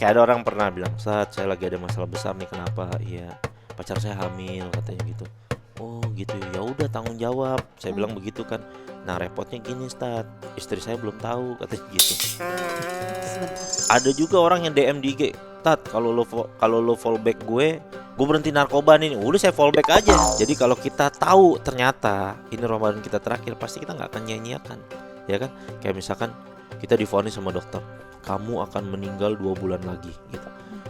kayak ada orang pernah bilang, "Saat saya lagi ada masalah besar nih." "Kenapa?" "Iya, pacar saya hamil," katanya gitu. "Oh gitu, ya udah tanggung jawab." Saya bilang begitu kan. "Nah repotnya gini Stat, istri saya belum tahu," katanya gitu. Ada juga orang yang DM di IG, "Tat, kalau lo fallback gue berhenti narkoba nih." Udah saya fallback aja. Jadi kalau kita tahu ternyata ini Ramadan kita terakhir, pasti kita nggak akan nyanyiakan, ya kan? Kayak misalkan kita divonis sama dokter, kamu akan meninggal 2 bulan lagi, gitu.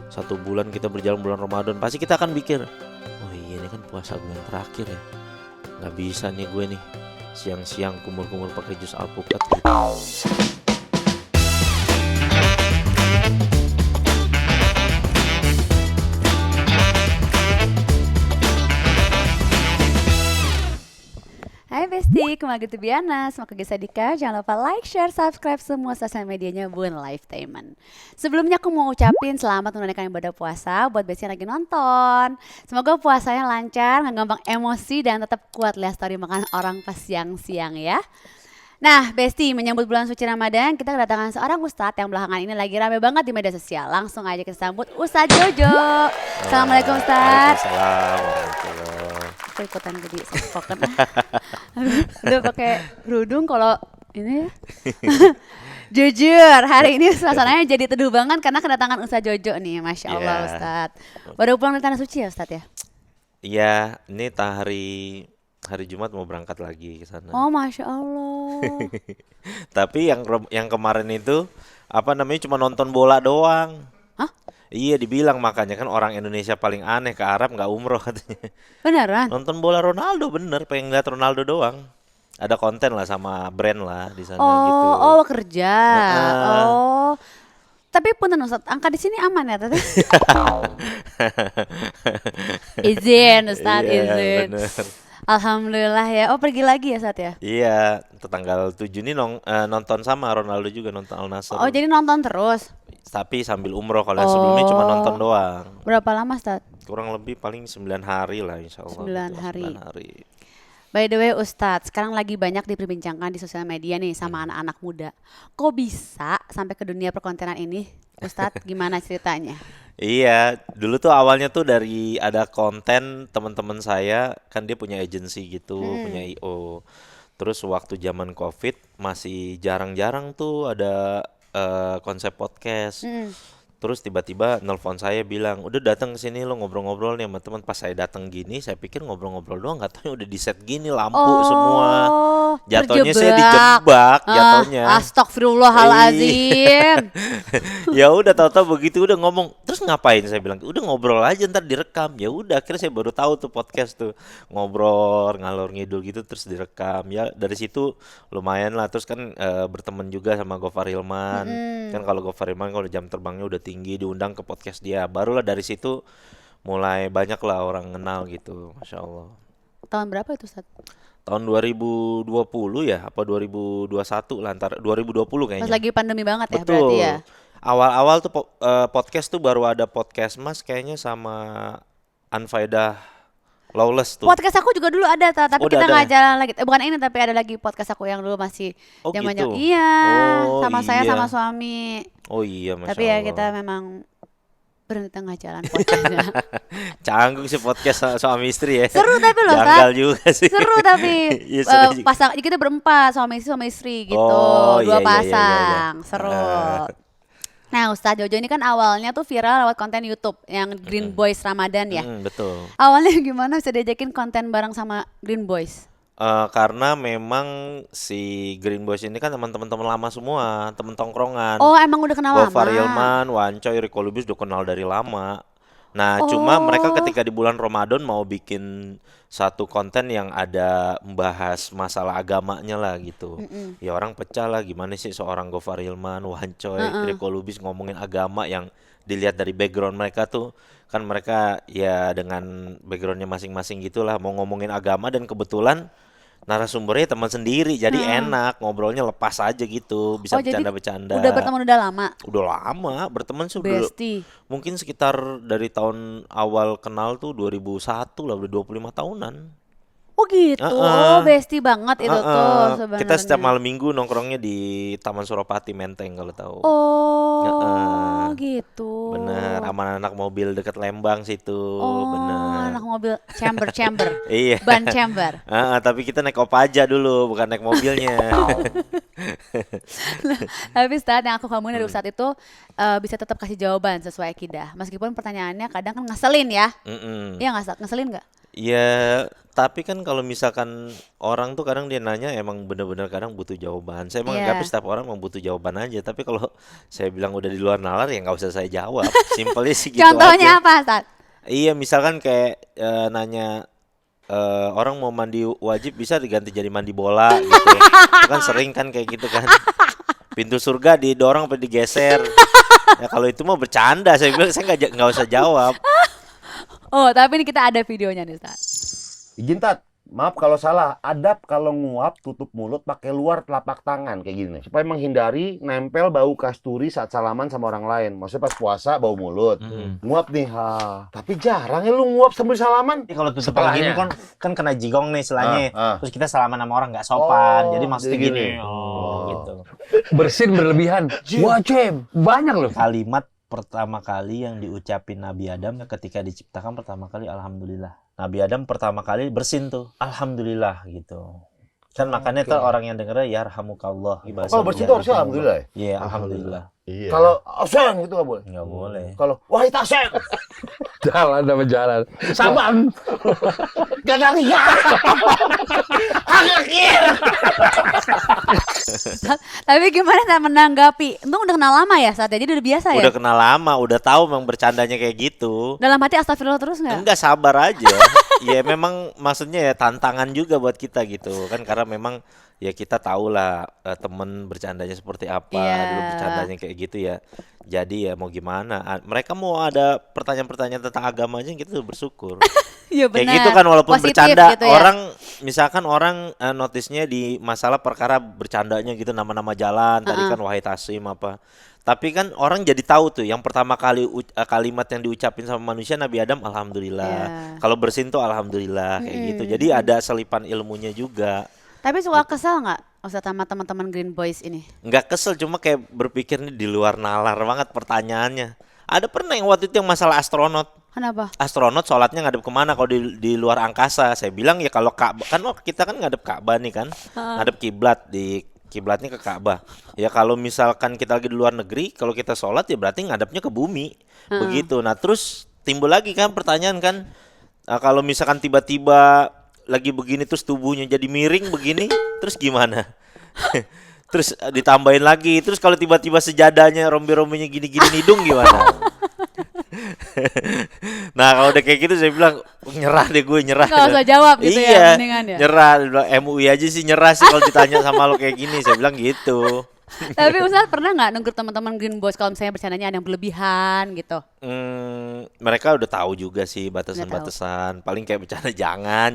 1 bulan kita berjalan bulan Ramadan, pasti kita akan pikir, oh iya ini kan puasa gue yang terakhir ya, nggak bisa nih gue nih siang-siang kumur-kumur pakai jus alpukat gitu. Hai Besti, kembali ke Biana, semoga Gesa Dika. Jangan lupa like, share, subscribe semua sosial medianya Bun Lifetainment. Sebelumnya aku mau ucapin selamat menunaikan ibadah puasa buat Besti yang lagi nonton. Semoga puasanya lancar, gak gampang emosi dan tetap kuat lihat story makan orang pas siang-siang ya. Nah Besti, menyambut bulan suci Ramadan, kita kedatangan seorang ustadz yang belakangan ini lagi rame banget di media sosial. Langsung aja kita sambut Ustadz Jojo. Assalamualaikum Ustadz. Waalaikumsalam. Aku ikutan jadi soft spoken. Udah pakai kerudung kalau ini ya. Jujur, hari ini suasananya jadi teduh banget karena kedatangan Ustadz Jojo nih, Masya Allah Iya. Ustadz. Baru pulang dari Tanah Suci ya Ustadz ya? Iya, ini hari Jumat mau berangkat lagi ke sana. Oh Masya Allah. Tapi yang kemarin itu apa namanya cuma nonton bola doang. Hah? Iya dibilang, makanya kan orang Indonesia paling aneh ke Arab nggak umroh katanya. Beneran? Nonton bola Ronaldo, bener, pengen lihat Ronaldo doang. Ada konten lah sama brand lah di sana gitu. Oh kerja. Heeh. Oh. Tapi punten Ustadz, angka di sini aman ya Tete? Izin Ustadz, Iya, izin. bener. Alhamdulillah ya. Oh pergi lagi ya Ustadz ya? Iya, tanggal 7 ini nonton sama Ronaldo juga, nonton Al Nassr. Oh jadi nonton terus? Tapi sambil umroh, kalau yang sebelumnya cuma nonton doang. Berapa lama Ustadz? Kurang lebih paling 9 hari lah insya Allah. 9 gitu, hari. 9 hari. By the way Ustadz, sekarang lagi banyak diperbincangkan di sosial media nih sama anak-anak muda. Kok bisa sampai ke dunia perkontenan ini? Ustadz gimana ceritanya? Iya, dulu tuh awalnya tuh dari ada konten teman-teman saya, kan dia punya agensi gitu, punya IO. Terus waktu zaman COVID masih jarang-jarang tuh ada konsep podcast. Terus tiba-tiba nelpon saya bilang, "Udah datang ke sini lo ngobrol-ngobrol nih sama teman." Pas saya datang gini, saya pikir ngobrol-ngobrol doang, nggak tahu udah di set gini lampu semua. Jatuhnya saya dijebak jatuhnya. Astagfirullahalazim. Ya udah tahu-tahu begitu udah ngomong. Terus ngapain, saya bilang, "Udah ngobrol aja ntar direkam." Ya udah akhirnya saya baru tahu tuh podcast tuh. Ngobrol ngalor ngidul gitu terus direkam. Ya dari situ lumayan lah. Terus kan berteman juga sama Gofar Hilman. Kan kalau Gofar Hilman kalau jam terbangnya udah tinggi, diundang ke podcast dia. Barulah dari situ mulai banyak lah orang kenal gitu. Masya Allah. Tahun berapa itu Ustadz? Tahun 2020 ya, apa 2021 lah, antara 2020 Pas kayaknya. lagi pandemi banget ya Betul. berarti ya? Awal-awal tuh podcast tuh baru ada podcast Mas kayaknya sama Unfaedah Lawless tuh. Podcast aku juga dulu ada tapi Udah kita ada nggak ya? jalan lagi. Bukan ini tapi ada lagi podcast aku yang dulu masih Oh zaman-zaman. gitu. Iya, Oh sama saya iya. sama suami. Oh iya, Masya Tapi ya Allah. kita memang berhenti tengah jalan podcastnya. Canggung sih podcast suami istri ya. Seru tapi loh Janggal Ustadz. juga sih. Seru tapi Iya, seru juga. pasang kita berempat suami istri gitu, Oh, dua iya, iya, iya, pasang, iya. seru. Nah Ustadz Jojo ini kan awalnya tuh viral lewat konten YouTube yang Green Boys Ramadan ya. Betul. Awalnya gimana bisa diajakin konten bareng sama Green Boys? Karena memang si Green Boys ini kan teman-teman lama semua, teman tongkrongan. Oh emang udah kenal Gofar lama? Hilman, Wancoy, Rico Lubis udah kenal dari lama. Nah, cuma mereka ketika di bulan Ramadan mau bikin satu konten yang ada membahas masalah agamanya lah gitu. Ya orang pecah lah, gimana sih seorang Gofar Hilman, Wancoy, Rico Lubis ngomongin agama yang dilihat dari background mereka tuh kan mereka ya dengan backgroundnya masing-masing gitulah mau ngomongin agama, dan kebetulan narasumbernya teman sendiri jadi enak ngobrolnya, lepas aja gitu, bisa Oh jadi bercanda-bercanda. udah berteman udah lama? Udah lama berteman sih, udah Besti. mungkin sekitar dari tahun awal kenal tuh 2001 lah, udah 25 tahunan. Oh gitu. Heeh. Oh, bestie banget itu tuh Kita setiap sebenarnya. malam minggu nongkrongnya di Taman Suropati Menteng kalau tahu. Oh, Heeh. gitu. Bener, sama anak mobil deket Lembang situ, Oh, bener. anak mobil chamber, Iya. ban chamber. Tapi kita naik Kopaja dulu, bukan naik mobilnya. Tapi saat yang aku kamu dari Mm, Ustadz itu bisa tetap kasih jawaban sesuai akidah. Meskipun pertanyaannya kadang kan ngeselin ya. mm-mm. Iya nggak, Ustadz? Ngeselin nggak? Ya, tapi kan kalau misalkan orang tuh kadang dia nanya emang bener-bener kadang butuh jawaban. Saya menganggap Iya. setiap orang emang butuh jawaban aja. Tapi kalau saya bilang udah di luar nalar ya nggak usah saya jawab. Simpelnya sih gitu aja. Contohnya apa, Ustadz? Iya, misalkan kayak nanya orang mau mandi wajib bisa diganti jadi mandi bola gitu. Itu kan sering kan kayak gitu kan. Pintu surga didorong apa digeser. Ya kalau itu mau bercanda, saya bilang saya nggak usah jawab. Oh, tapi ini kita ada videonya nih, Ustadz. Izin Tat, maaf kalau salah. Adab kalau nguap tutup mulut pakai luar telapak tangan kayak gini nih. Supaya menghindari nempel bau kasturi saat salaman sama orang lain. Maksudnya pas puasa bau mulut. Mm-mm. Nguap nih, ha. Tapi jarang ya lu nguap sambil salaman. Jadi kalau tutup Setelahnya. gini kan kena jigong nih selanya. Ah, ah. Terus kita salaman sama orang nggak sopan. Oh, Jadi maksudnya jadi gini. gini. Gitu. Bersin berlebihan. Wah, Cem, banyak loh. Kalimat pertama kali yang diucapin Nabi Adam ketika diciptakan pertama kali alhamdulillah. Nabi Adam pertama kali bersin tuh. Alhamdulillah gitu. Kan makanya tuh orang yang dengernya yarhamukallah. Kalau bersin tuh harusnya alhamdulillah ya? Iya, alhamdulillah. Iya. Kalau oseng gitu nggak boleh. Nggak boleh. Kalau wahai taseng. Jalan sama jalan. Saban. Kadang ya. Tapi gimana Ustadz menanggapi? Untung udah kenal lama ya saatnya, jadi udah biasa ya? Udah kenal lama, udah tahu memang bercandanya kayak gitu. Dalam hati astagfirullah terus nggak? Enggak, sabar aja. Ya memang maksudnya ya tantangan juga buat kita gitu kan, karena memang ya kita tahu lah temen bercandanya seperti apa, Iya. dulu bercandanya kayak gitu ya. Jadi ya mau gimana? Mereka mau ada pertanyaan-pertanyaan tentang agama aja kita tuh bersyukur. Iya Kayak benar. gitu kan, walaupun Positif bercanda gitu ya. orang, misalkan orang notisnya di masalah perkara bercandanya gitu, nama-nama jalan tadi kan wahai Tasim apa. Tapi kan orang jadi tahu tuh yang pertama kali kalimat yang diucapin sama manusia Nabi Adam alhamdulillah. Iya. Kalau bersin tuh alhamdulillah kayak gitu. Jadi ada selipan ilmunya juga. Tapi suka kesel nggak Ustadz sama teman-teman Green Boys ini? Nggak kesel, cuma kayak berpikir nih di luar nalar banget pertanyaannya. Ada pernah yang waktu itu yang masalah astronot. Kenapa? Astronot sholatnya ngadep kemana kalau di luar angkasa? Saya bilang ya kalau Ka'bah kan, kita kan ngadep Ka'bah nih kan, ngadep kiblat, di kiblatnya ke Ka'bah. Ya kalau misalkan kita lagi di luar negeri, kalau kita sholat ya berarti ngadepnya ke bumi, begitu. Nah terus timbul lagi kan pertanyaan kan, kalau misalkan tiba-tiba lagi begini terus tubuhnya jadi miring begini, terus gimana? Terus ditambahin lagi, terus kalau tiba-tiba sejadahnya rombe-rombenya gini-gini hidung gimana? Nah kalau udah kayak gitu saya bilang nyerah deh, gue nyerah. Nggak usah jawab gitu ya, Iya, mendingan ya. nyerah. Dia bilang, MUI aja sih nyerah sih kalau ditanya sama lo kayak gini. Saya bilang gitu. Tapi Ustadz pernah nggak negur teman-teman Green Boys kalau misalnya bercandanya ada yang berlebihan gitu? Mereka udah tahu juga sih batasan-batasan. Paling kayak bercanda jangan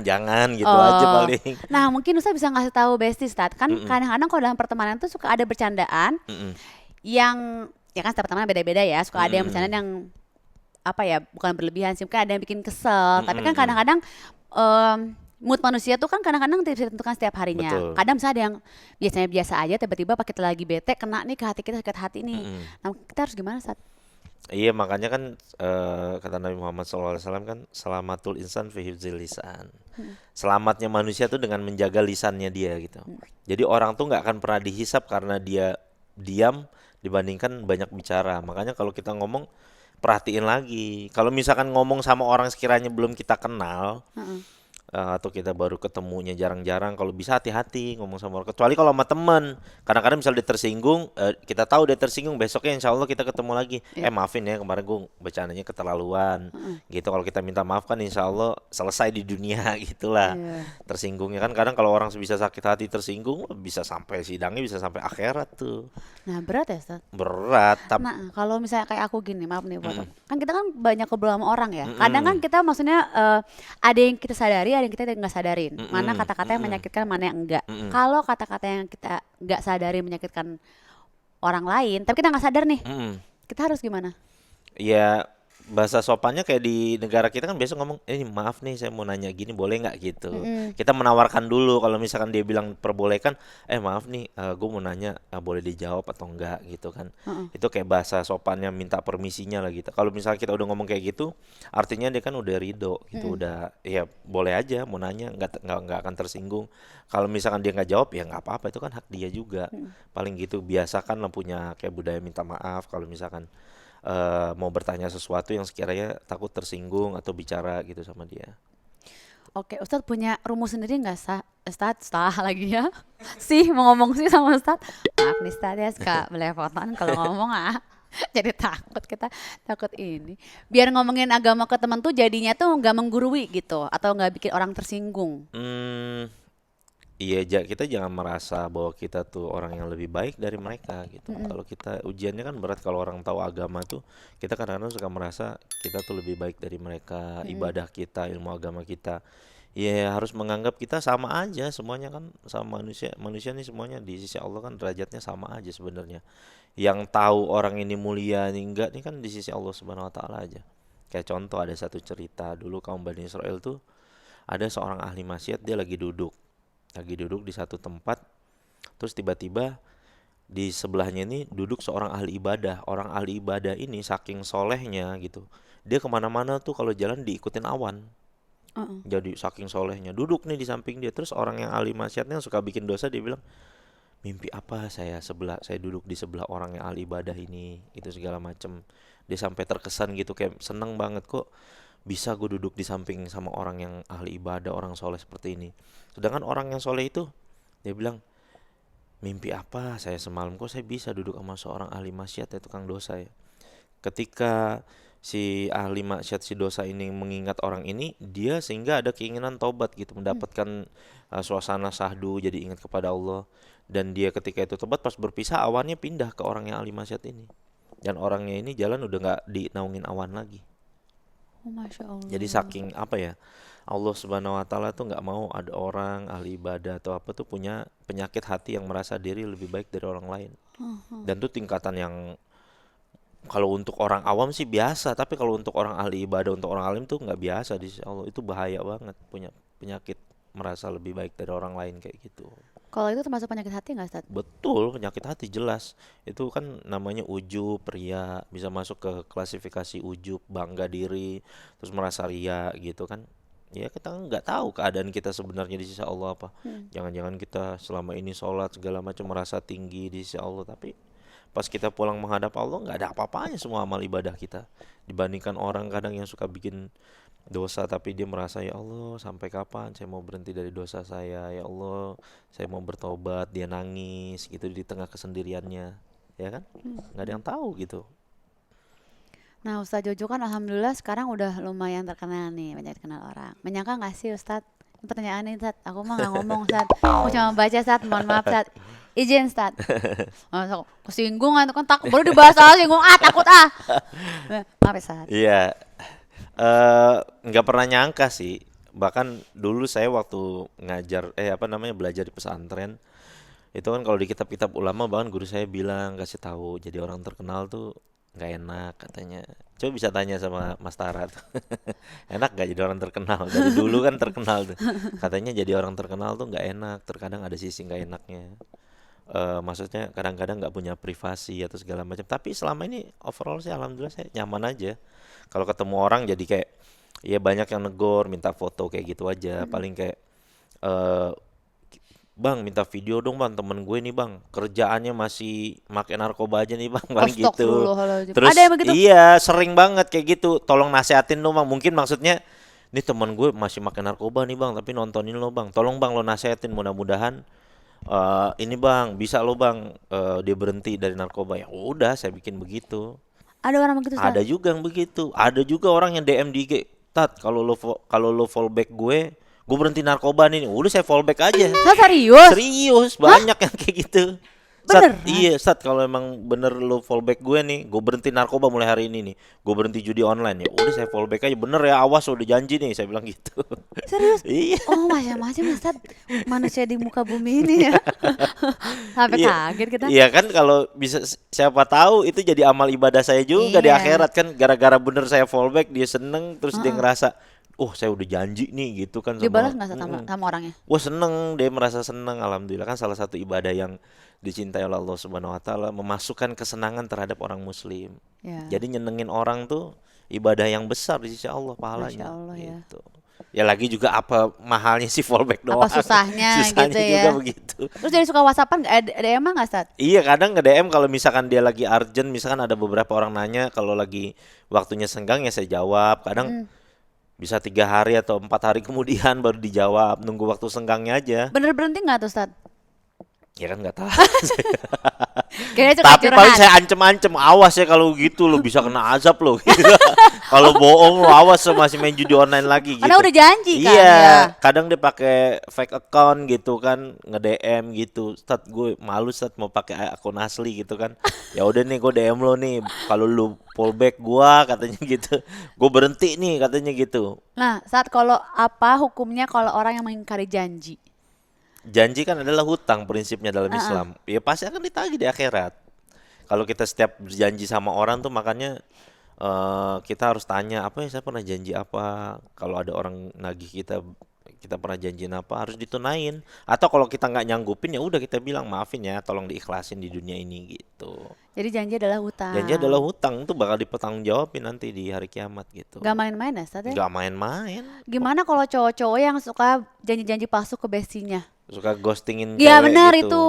gitu aja Oh. paling. Nah mungkin Ustadz bisa ngasih tahu bestie Ustadz. Kan kadang-kadang kalau dalam pertemanan tuh suka ada bercandaan Mm-mm. yang, ya kan setiap pertemanan beda-beda ya. Suka ada yang bercandaan yang apa ya, bukan berlebihan sih, mungkin ada yang bikin kesel. Tapi kan kadang-kadang mood manusia tuh kan kadang-kadang tidak bisa ditentukan setiap harinya. Betul. Kadang misalnya ada yang biasanya biasa aja, tiba-tiba pas kita lagi bete kena nih ke hati kita, sakit hati nih. Nah kita harus gimana saat? Iya, makanya kan kata Nabi Muhammad SAW kan selamatul insan fi hifzil lisan. Selamatnya manusia tuh dengan menjaga lisannya dia gitu. Jadi orang tuh nggak akan pernah dihisap karena dia diam dibandingkan banyak bicara. Makanya kalau kita ngomong perhatiin lagi. Kalau misalkan ngomong sama orang sekiranya belum kita kenal, atau kita baru ketemunya jarang-jarang, kalau bisa hati-hati ngomong sama orang. Kecuali kalau sama teman, kadang-kadang misalnya dia tersinggung, kita tahu dia tersinggung, besoknya insya Allah kita ketemu lagi. Maafin ya kemarin gue bercandanya keterlaluan, gitu. Kalau kita minta maaf kan insya Allah selesai di dunia gitulah. Tersinggungnya kan kadang kalau orang bisa sakit hati tersinggung, bisa sampai sidangnya bisa sampai akhirat tuh. Nah berat ya Ustadz? Berat. Nah kalau misalnya kayak aku gini, maaf nih potong. Kan kita kan banyak ngobrol sama orang ya. Kadang kan kita maksudnya ada yang kita sadari, ada yang kita nggak sadarin. Mana kata-kata yang menyakitkan, mana yang enggak. Kalau kata-kata yang kita nggak sadari menyakitkan orang lain, tapi kita nggak sadar nih, kita harus gimana? Ya bahasa sopannya kayak di negara kita kan biasa ngomong, maaf nih saya mau nanya gini boleh nggak gitu. Mm-mm. Kita menawarkan dulu kalau misalkan dia bilang perbolehkan, maaf nih, gue mau nanya, boleh dijawab atau enggak gitu kan. Heeh. Itu kayak bahasa sopannya minta permisinya lah gitu. Kalau misalnya kita udah ngomong kayak gitu, artinya dia kan udah ridho gitu, udah ya boleh aja mau nanya, nggak akan tersinggung. Kalau misalkan dia nggak jawab ya nggak apa-apa, itu kan hak dia juga. Paling gitu biasakan lah punya kayak budaya minta maaf kalau misalkan mau bertanya sesuatu yang sekiranya takut tersinggung atau bicara gitu sama dia. Oke, Ustadz punya rumus sendiri nggak, Ustadz? Salah lagi ya. Sih, mau ngomong sih sama Ustadz. Maaf nih Ustadz ya, suka belepotan kalau ngomong Jadi kita takut ini. Biar ngomongin agama ke teman tuh jadinya tuh nggak menggurui gitu, atau nggak bikin orang tersinggung. Iya, kita jangan merasa bahwa kita tuh orang yang lebih baik dari mereka gitu. Kalau kita ujiannya kan berat kalau orang tahu agama tuh, kita kadang-kadang suka merasa kita tuh lebih baik dari mereka, ibadah kita, ilmu agama kita. Ya harus menganggap kita sama aja, semuanya kan sama manusia. Manusia nih semuanya di sisi Allah kan derajatnya sama aja sebenarnya. Yang tahu orang ini mulia nih enggak nih kan di sisi Allah Subhanahu wa taala aja. Kayak contoh ada satu cerita dulu kaum Bani Israel tuh ada seorang ahli maksiat, dia lagi duduk di satu tempat, terus tiba-tiba di sebelahnya ini duduk seorang ahli ibadah. Orang ahli ibadah ini saking solehnya gitu, dia kemana-mana tuh kalau jalan diikutin awan. Jadi saking solehnya duduk nih di samping dia. Terus orang yang ahli maksiatnya yang suka bikin dosa, dia bilang, mimpi apa saya duduk di sebelah orang yang ahli ibadah ini, itu segala macem. Dia sampai terkesan gitu, kayak seneng banget kok bisa gue duduk di samping sama orang yang ahli ibadah, orang soleh seperti ini. Sedangkan orang yang soleh itu, dia bilang, mimpi apa saya semalam kok saya bisa duduk sama seorang ahli maksiat ya, tukang dosa ya. Ketika si ahli maksiat, si dosa ini mengingat orang ini, dia sehingga ada keinginan tobat gitu, mendapatkan suasana sahdu, jadi ingat kepada Allah. Dan dia ketika itu tobat, pas berpisah awannya pindah ke orang yang ahli maksiat ini. Dan orangnya ini jalan udah gak dinaungin awan lagi. Oh, Masya Allah. Jadi saking apa ya, Allah Subhanahu wa taala tuh nggak mau ada orang ahli ibadah atau apa tuh punya penyakit hati yang merasa diri lebih baik dari orang lain. Dan tuh tingkatan yang kalau untuk orang awam sih biasa, tapi kalau untuk orang ahli ibadah, untuk orang alim tuh nggak biasa di sisi Allah. Itu bahaya banget, punya penyakit merasa lebih baik dari orang lain kayak gitu. Kalau itu termasuk penyakit hati nggak, Ustadz? Betul, penyakit hati jelas. Itu kan namanya ujub, ria, bisa masuk ke klasifikasi ujub, bangga diri, terus merasa ria gitu kan. Ya kita kan nggak tahu keadaan kita sebenarnya di sisi Allah apa. Jangan-jangan kita selama ini sholat segala macam merasa tinggi di sisi Allah, tapi pas kita pulang menghadap Allah nggak ada apa-apanya semua amal ibadah kita. Dibandingkan orang kadang yang suka bikin dosa tapi dia merasa, ya Allah sampai kapan saya mau berhenti dari dosa saya, ya Allah saya mau bertobat, dia nangis gitu di tengah kesendiriannya, ya kan, nggak ada yang tahu gitu. Nah, Ustadz Jojo kan alhamdulillah sekarang udah lumayan terkenal nih, banyak dikenal orang. Menyangka nggak sih Ustadz? Ini pertanyaan nih, Ustadz. Aku mah nggak ngomong, Ustadz. Aku cuma baca, Ustadz. Mohon maaf, Ustadz. Izin, Ustadz. Kesinggung itu kan takut baru dibahas soal singgung, takut Maaf ya, Ustadz. Iya, nggak pernah nyangka sih. Bahkan dulu saya waktu ngajar belajar di pesantren, itu kan kalau di kitab-kitab ulama bahkan guru saya bilang, kasih tahu jadi orang terkenal tuh nggak enak katanya. Coba bisa tanya sama Mas Tara tuh. Enak gak jadi orang terkenal? Dari dulu kan terkenal tuh. Katanya jadi orang terkenal tuh nggak enak, terkadang ada sisi nggak enaknya. Maksudnya kadang-kadang nggak punya privasi atau segala macam. Tapi selama ini overall sih alhamdulillah saya nyaman aja. Kalau ketemu orang jadi kayak, ya banyak yang negor, minta foto kayak gitu aja. Paling kayak, bang minta video dong bang, temen gue nih bang kerjaannya masih make narkoba aja nih bang, paling gitu. Astagfirullahaladzim. Terus Ada yang begitu? iya sering banget kayak gitu, tolong nasehatin dong bang. Mungkin maksudnya, nih temen gue masih make narkoba nih bang, tapi nontonin lo bang, tolong bang lo nasehatin, mudah-mudahan ini bang bisa lo bang dia berhenti dari narkoba. Ya udah saya bikin begitu. Ada orang begitu, Ustadz? Ada juga yang begitu. Ada juga orang yang DM di IG, Tat kalau lo fallback gue berhenti narkoba nih. Udah saya fallback aja. Ustadz serius? Serius, banyak yang kayak gitu. Bener. Iya, Stat, kalau emang bener lu fallback gue nih, gue berhenti narkoba mulai hari ini nih, gue berhenti judi online ya. Udah saya fallback aja, bener ya, awas udah janji nih, saya bilang gitu. Serius? Iya. Oh, macam-macam Ustaz manusia di muka bumi ini ya. Sampai Iya. kaget kita. Iya kan, kalau bisa siapa tahu itu jadi amal ibadah saya juga di Iya. akhirat kan, gara-gara bener saya fallback dia seneng, terus dia ngerasa, oh saya udah janji nih gitu kan Dibalas sama. nggak Ustaz, sama orangnya? Wah seneng, dia merasa seneng, alhamdulillah kan salah satu ibadah yang dicintai oleh Allah Subhanahu Wa Taala, memasukkan kesenangan terhadap orang Muslim. Ya. Jadi nyenengin orang tuh ibadah yang besar di sisi Allah pahalanya. Masya Allah, ya. Gitu. Ya lagi juga apa mahalnya sih fallback doang. Apa susahnya gitu ya. juga begitu. Terus jadi suka WhatsAppan ada emang nggak Ustaz? Iya kadang nge-DM kalau misalkan dia lagi urgent, misalkan ada beberapa orang nanya, kalau lagi waktunya senggang ya saya jawab. Kadang bisa 3 hari atau 4 hari kemudian baru dijawab, nunggu waktu senggangnya aja. Bener berhenti nggak tuh Ustaz? Ya kan nggak tahu. Kayaknya suka Tapi paling curhat. saya ancem-ancem, awas ya kalau gitu lo bisa kena azab lo. Gitu. Kalau bohong lo awas lo masih main judi online lagi gitu. Karena udah janji kan Iya, ya. kadang dia pakai fake account gitu kan, nge-DM gitu. Stat gue malu Stat mau pakai akun asli gitu kan. Ya udah nih gue DM lo nih, kalau lu fallback gua katanya gitu. Gue berhenti nih katanya gitu. Nah, saat kalau apa hukumnya kalau orang yang mengingkari janji? Janji kan adalah hutang prinsipnya dalam Islam. Ya pasti akan ditagih di akhirat. Kalau kita setiap berjanji sama orang tuh makanya kita harus tanya apa ya, saya pernah janji apa. Kalau ada orang nagih kita pernah janjiin apa, harus ditunain. Atau kalau kita nggak nyanggupin ya udah kita bilang maafin ya, tolong diikhlasin di dunia ini gitu. Jadi janji adalah hutang. Janji adalah hutang, itu bakal dipertanggungjawabin nanti di hari kiamat gitu. Gak main-main ya Ustaz ya? Nggak main-main. Gimana kalau cowok-cowok yang suka janji-janji palsu ke bestinya? Suka ghostingin Iya cewek benar gitu. itu.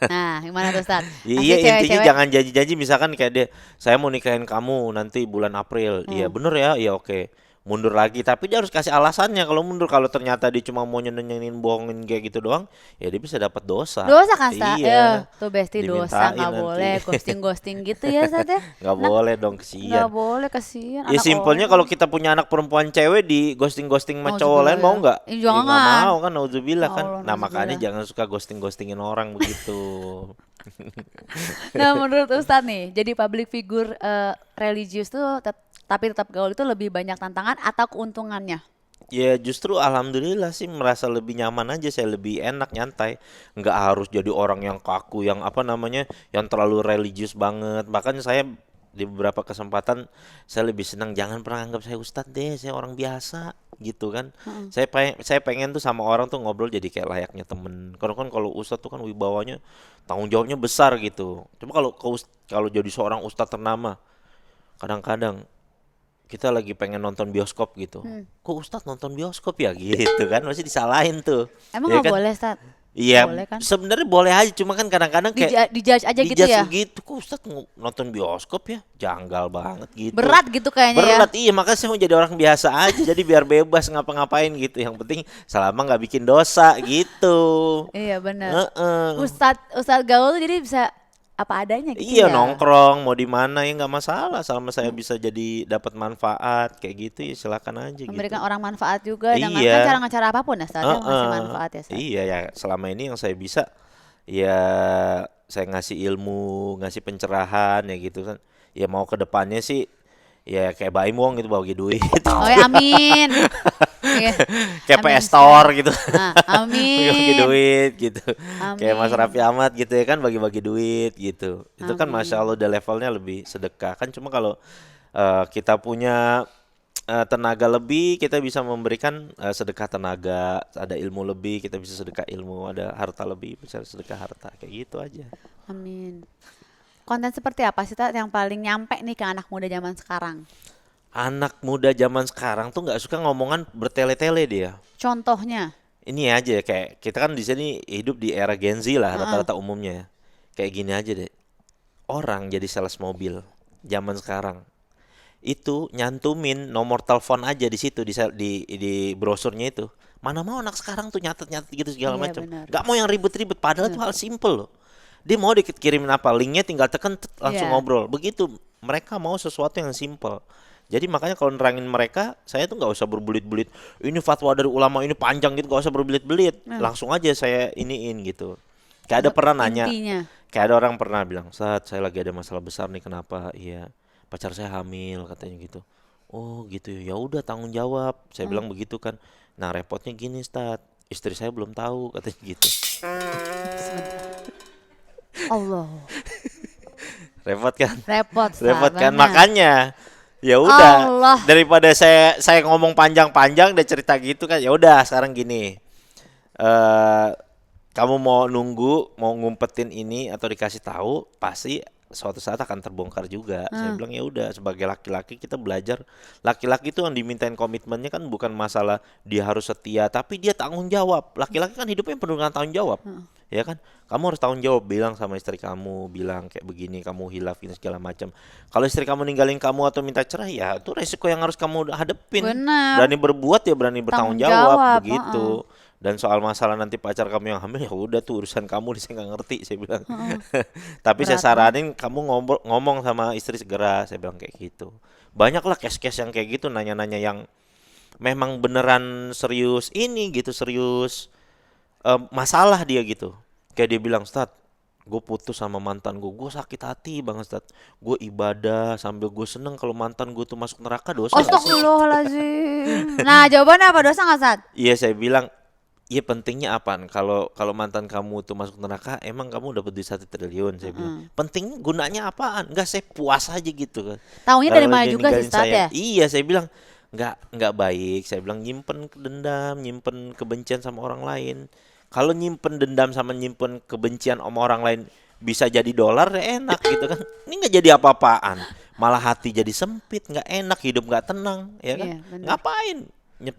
Nah, gimana tuh Ustaz? Iya Pasti intinya cewek-cewek- jangan janji-janji, misalkan kayak dia, saya mau nikahin kamu nanti bulan April. Iya bener ya, iya oke. Mundur lagi, tapi dia harus kasih alasannya kalau mundur. Kalau ternyata dia cuma mau nyenengin bohongin kayak gitu doang, ya dia bisa dapat dosa. Dosa kan Ustaz? Iya. Tuh besti dosa, Dimintain nggak nanti. boleh ghosting-ghosting gitu ya Ustaz ya? Nggak boleh dong, Nggak kesian. boleh, kasihan Ya anak simpelnya orang. kalau kita punya anak perempuan cewek di ghosting-ghosting sama cowok lain, mau nggak? Ih, Ya jangan. nggak mau kan, nauzubillah Ya kan. Allah, Nah makanya nauzubillah. jangan suka ghosting-ghostingin orang begitu. Nah menurut Ustadz nih, jadi public figure religius tuh tapi tetap gaul itu lebih banyak tantangan atau keuntungannya? Ya justru alhamdulillah sih merasa lebih nyaman aja, saya lebih enak nyantai, nggak harus jadi orang yang kaku, yang apa namanya, yang terlalu religius banget. Bahkan saya di beberapa kesempatan saya lebih senang jangan pernah anggap saya ustadz deh, saya orang biasa gitu kan. Saya pengen tuh sama orang tuh ngobrol jadi kayak layaknya temen. Karena kan kalau ustadz tuh kan wibawanya, tanggung jawabnya besar gitu. Coba kalau jadi seorang ustadz ternama, kadang-kadang kita lagi pengen nonton bioskop gitu. Kok Ustadz nonton bioskop ya gitu kan? Masih disalahin tuh. Emang Ya nggak kan? boleh Ustadz? Iya, Boleh kan? sebenarnya boleh aja, cuma kan kadang-kadang kayak Dijudge aja gitu dijudge ya? gitu. Kok Ustadz nonton bioskop ya? Janggal banget gitu. Berat gitu kayaknya ya? Berat, iya, makanya saya mau jadi orang biasa aja, jadi biar bebas ngapa-ngapain gitu. Yang penting selama nggak bikin dosa gitu. Iya benar. Heeh. Ustadz gaul tuh jadi bisa apa adanya gitu Iya, ya? nongkrong mau di mana ya nggak masalah, selama saya bisa jadi dapat manfaat kayak gitu ya silakan aja Memberikan gitu. orang manfaat juga dengan Iya. kan cara-cara apapun ya Ustadz ya, ngasih Heeh. manfaat ya Ustadz. Iya ya, selama ini yang saya bisa ya saya ngasih ilmu, ngasih pencerahan ya gitu kan. Ya mau ke depannya sih ya kayak Baim Wong gitu, bagi duit. Oh ya amin. Iya. Kayak Amin, PS Store gitu. Nah, Bagi amin. duit gitu. Kayak Mas Amin. Raffi Ahmad gitu ya kan, bagi-bagi duit gitu. Itu kan Amin. Masya Allah udah levelnya lebih sedekah. Kan cuma kalau kita punya tenaga lebih, kita bisa memberikan sedekah tenaga. Ada ilmu lebih, kita bisa sedekah ilmu. Ada harta lebih, bisa sedekah harta. Kayak gitu aja. Amin. Konten seperti apa sih Tat, yang paling nyampe nih ke anak muda zaman sekarang? Anak muda zaman sekarang tuh nggak suka ngomongan bertele-tele dia. Contohnya? Ini aja kayak kita kan di sini hidup di era Gen Z lah rata-rata umumnya. Kayak gini aja deh. Orang jadi sales mobil zaman sekarang itu nyantumin nomor telepon aja di situ di brosurnya itu. Mana mau anak sekarang tuh nyatet-nyatet gitu segala Iya, macam. benar. Gak mau yang ribet-ribet, padahal itu hal simple loh. Dia mau dikirimin apa, linknya tinggal tekan langsung Iya. ngobrol. Begitu mereka mau sesuatu yang simple. Jadi makanya kalau nerangin mereka, saya tuh nggak usah berbelit-belit. Ini fatwa dari ulama ini panjang gitu, nggak usah berbelit-belit. Langsung aja saya iniin gitu. Kayak ada pernah nanya, Intinya. Kayak ada orang pernah bilang, "Saat saya lagi ada masalah besar nih, kenapa?" Iya, pacar saya hamil katanya gitu. Oh gitu ya, ya udah tanggung jawab. Saya bilang begitu kan. Nah repotnya gini, Stat, istri saya belum tahu katanya gitu. Allah, Repot kan? repot, Repot kan? banget. Makanya ya udah, Allah. daripada saya ngomong panjang-panjang dan cerita gitu kan, ya udah sekarang gini. eh Kamu mau nunggu, mau ngumpetin ini atau dikasih tahu, pasti suatu saat akan terbongkar juga. Saya bilang ya udah, sebagai laki-laki kita belajar. Laki-laki itu yang dimintain komitmennya kan bukan masalah dia harus setia, tapi dia tanggung jawab. Laki-laki kan hidupnya penuh dengan tanggung jawab. Ya kan? Kamu harus tanggung jawab, bilang sama istri kamu, bilang kayak begini, kamu hilaf ini segala macam. Kalau istri kamu ninggalin kamu atau minta cerai, ya itu resiko yang harus kamu hadepin. Benar. Berani berbuat ya berani bertanggung Tanggung jawab, jawab, begitu. Dan soal masalah nanti pacar kamu yang hamil, ya udah tuh urusan kamu, saya nggak ngerti, saya bilang. Tapi saya Berat saranin kamu ngomong sama istri segera, saya bilang kayak gitu. Banyak lah case-case yang kayak gitu, nanya-nanya yang memang beneran serius ini gitu, serius masalah dia gitu. Kayak dia bilang, "Stat, gue putus sama mantan gue sakit hati banget, Stat. Gue ibadah sambil gue seneng kalau mantan gue tuh masuk neraka, dosa nggak sih?" Astagfirullahaladzim. Nah, jawabannya apa? Dosa nggak, Sat? Iya, saya bilang, iya pentingnya apaan? Kalau mantan kamu tuh masuk neraka, emang kamu dapat duit 1 triliun? Saya bilang. Penting gunanya apaan? Enggak, saya puas aja gitu kan. Taunya dari Karena mana dia juga sih, ninggalin Stat, saya. ya? Iya, saya bilang enggak baik. Saya bilang nyimpen dendam, nyimpen kebencian sama orang lain. Kalau nyimpen dendam sama nyimpen kebencian sama orang lain bisa jadi dolar, ya enak gitu kan. Ini enggak jadi apa-apaan. Malah hati jadi sempit, enggak enak, hidup enggak tenang, ya kan? Iya, benar. Ngapain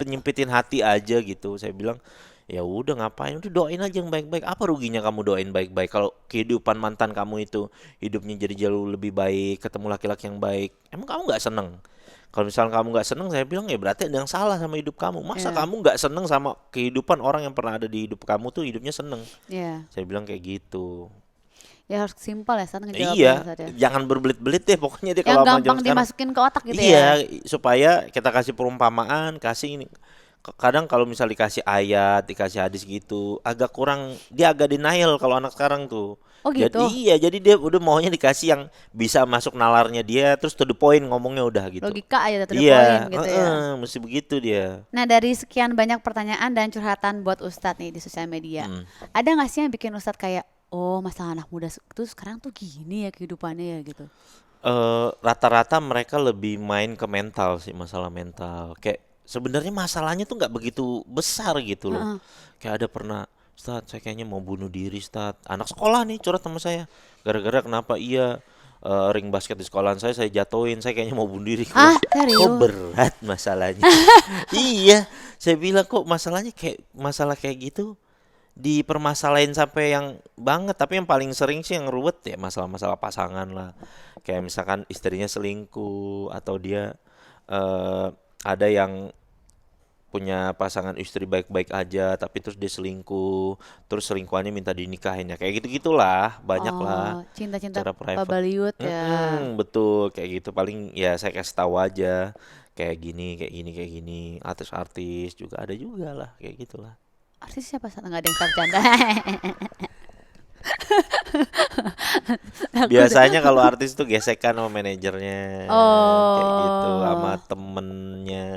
nyimpitin hati aja gitu. Saya bilang ya udah ngapain, udah doain aja yang baik-baik. Apa ruginya kamu doain baik-baik kalau kehidupan mantan kamu itu hidupnya jadi jauh lebih baik, ketemu laki-laki yang baik, emang kamu nggak seneng? Kalau misalnya kamu nggak seneng, saya bilang ya berarti ada yang salah sama hidup kamu. Masa Iya. kamu nggak seneng sama kehidupan orang yang pernah ada di hidup kamu tuh hidupnya seneng? Iya. Saya bilang kayak gitu. Ya harus simpel ya, Sat, ngejawabnya, Iya, Sat, ya. jangan berbelit-belit deh pokoknya deh Yang kalau sama gampang zaman sekarang. dimasukin ke otak gitu Iya, ya. supaya kita kasih perumpamaan, kasih ini. Kadang kalau misal dikasih ayat, dikasih hadis gitu, agak kurang, dia agak denial kalau anak sekarang tuh. Oh gitu. Jadi dia udah maunya dikasih yang bisa masuk nalarnya dia, terus to the point ngomongnya udah gitu. Logika aja to the Iya, point gitu ya. mesti begitu dia. Nah, dari sekian banyak pertanyaan dan curhatan buat Ustadz nih di sosial media, ada nggak sih yang bikin Ustadz kayak, oh masalah anak muda tuh sekarang tuh gini ya kehidupannya ya gitu? Rata-rata mereka lebih main ke mental sih, masalah mental. Kayak sebenarnya masalahnya tuh nggak begitu besar gitu loh. Kayak ada pernah, "Ustaz, saya kayaknya mau bunuh diri, Ustaz." Anak sekolah nih curhat sama saya. Gara-gara kenapa? Iya, ring basket di sekolahan saya jatuhin, saya kayaknya mau bunuh diri. Ah, Kok serius? berat masalahnya? Iya, saya bilang kok masalahnya kayak masalah kayak gitu dipermasalahin sampai yang banget. Tapi yang paling sering sih yang ruwet ya masalah-masalah pasangan lah. Kayak misalkan istrinya selingkuh atau dia ada yang punya pasangan istri baik-baik aja tapi terus dia selingkuh, terus selingkuhannya minta dinikahin, ya kayak gitu-gitulah, banyak lah Oh, cinta-cinta cara private. Babaliut ya. Betul kayak gitu, paling ya saya kasih tahu aja kayak gini, kayak gini, kayak gini. Artis-artis juga ada juga lah kayak gitulah. Artis siapa? Nggak ada yang bercanda. Biasanya kalau artis tuh gesekan sama manajernya, kayak gitu, sama Oh, temennya.